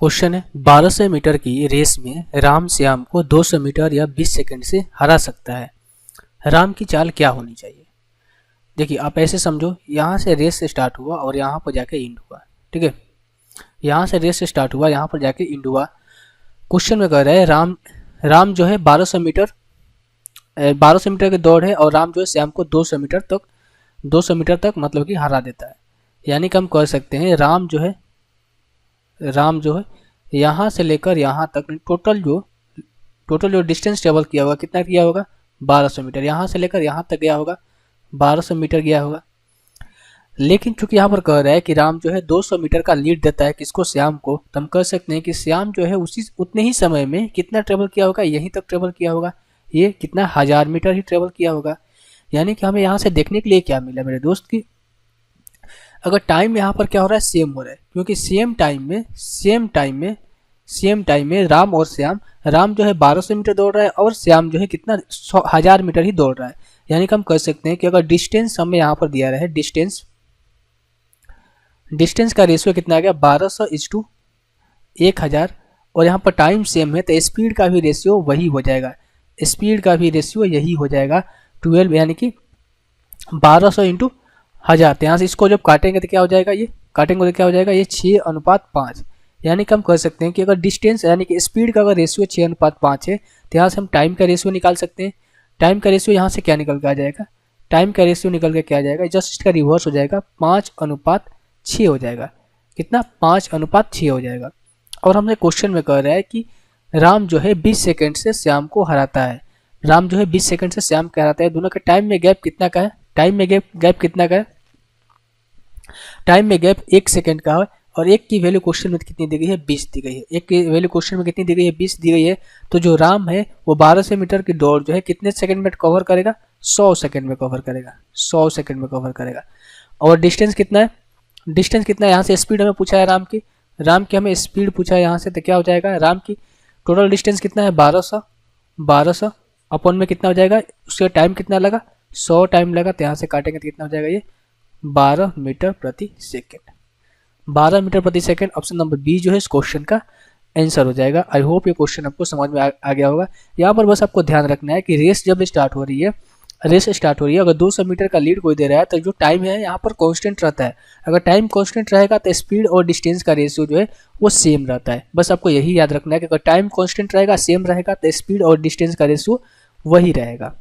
Question है 1200 metre की race में राम श्याम को 200 मीटर या 20 सेकंड से हरा सकता है। राम की चाल क्या होनी चाहिए। देखिए आप ऐसे समझो, यहाँ से रेस स्टार्ट हुआ और यहाँ पर जाके इंड हुआ। ठीक है, यहाँ से रेस स्टार्ट हुआ, यहाँ पर जाके इंड हुआ। क्वेश्चन में कह रहा है राम जो है 1200 मीटर की दौड़ है और राम जो है श्याम को 200 मीटर तक मतलब कि हरा देता है। यानी कि हम कह सकते हैं राम जो है यहाँ से लेकर यहाँ तक टोटल जो डिस्टेंस ट्रेवल किया होगा, कितना किया होगा 1200 मीटर। यहाँ से लेकर यहाँ तक गया होगा 1200 मीटर गया होगा। लेकिन चूंकि यहाँ पर कह रहा है कि राम जो है 200 मीटर का लीड देता है किसको, श्याम को, तो हम कह सकते हैं कि श्याम जो है उतने ही समय में कितना ट्रेवल किया होगा, यहीं तक ट्रेवल किया होगा। ये कितना 1000 मीटर ही ट्रेवल किया होगा। यानी कि हमें यहाँ से देखने के लिए क्या मिला मेरे दोस्त की, अगर टाइम यहाँ पर क्या हो रहा है, सेम हो रहा है, क्योंकि सेम टाइम में राम और श्याम, राम जो है 1200 मीटर दौड़ रहा है और श्याम जो है कितना 1000 मीटर ही दौड़ रहा है। यानी कि हम कह सकते हैं कि अगर डिस्टेंस हमें यहाँ पर दिया रहा है, डिस्टेंस का रेशियो कितना आ गया 1200:1000 और यहाँ पर टाइम सेम है, तो स्पीड का भी रेशियो वही हो जाएगा, यही हो जाएगा 12, यानी कि 1200 × 1000। तो यहाँ से इसको जब काटेंगे तो क्या हो जाएगा, ये 6:5। यानी कि हम कह सकते हैं कि अगर डिस्टेंस यानी कि स्पीड का अगर रेशियो 6:5 है, तो यहाँ से हम टाइम का रेशियो निकाल सकते हैं। टाइम का रेशियो यहाँ से क्या निकल के आ जाएगा, जस्ट इसका रिवर्स हो जाएगा, 5:6 हो जाएगा। कितना, 5:6 हो जाएगा। और हमने क्वेश्चन में कह रहा है कि राम जो है 20 सेकेंड से श्याम को हराता है। दोनों के टाइम में गैप कितना का है, टाइम में गैप 1 सेकेंड का है और एक की वैल्यू क्वेश्चन में कितनी दी गई है, 20 दी गई है। 20 दी गई है। तो जो राम है वो 1200 मीटर की दौड़ जो है कितने सेकंड में कवर करेगा, 100 सेकंड में कवर करेगा। और डिस्टेंस कितना है, यहाँ से स्पीड हमें पूछा है राम की हमें स्पीड पूछा है यहाँ से, तो क्या हो जाएगा, राम की टोटल डिस्टेंस कितना है 1200 अपॉन में कितना हो जाएगा, उसका टाइम कितना लगा, 100 टाइम लगा, तो यहाँ से काटेंगे तो कितना हो जाएगा, ये 12 मीटर प्रति सेकेंड। ऑप्शन नंबर बी जो है इस क्वेश्चन का आंसर हो जाएगा। आई होप ये क्वेश्चन आपको समझ में आ गया होगा। यहाँ पर बस आपको ध्यान रखना है कि रेस जब स्टार्ट हो रही है, अगर 200 मीटर का लीड कोई दे रहा है तो जो टाइम है यहाँ पर कांस्टेंट रहता है। अगर टाइम कांस्टेंट रहेगा तो स्पीड और डिस्टेंस का रेशियो जो है वो सेम रहता है। बस आपको यही याद रखना है कि अगर टाइम कांस्टेंट रहेगा, सेम रहेगा, तो स्पीड और डिस्टेंस का रेशियो वही रहेगा।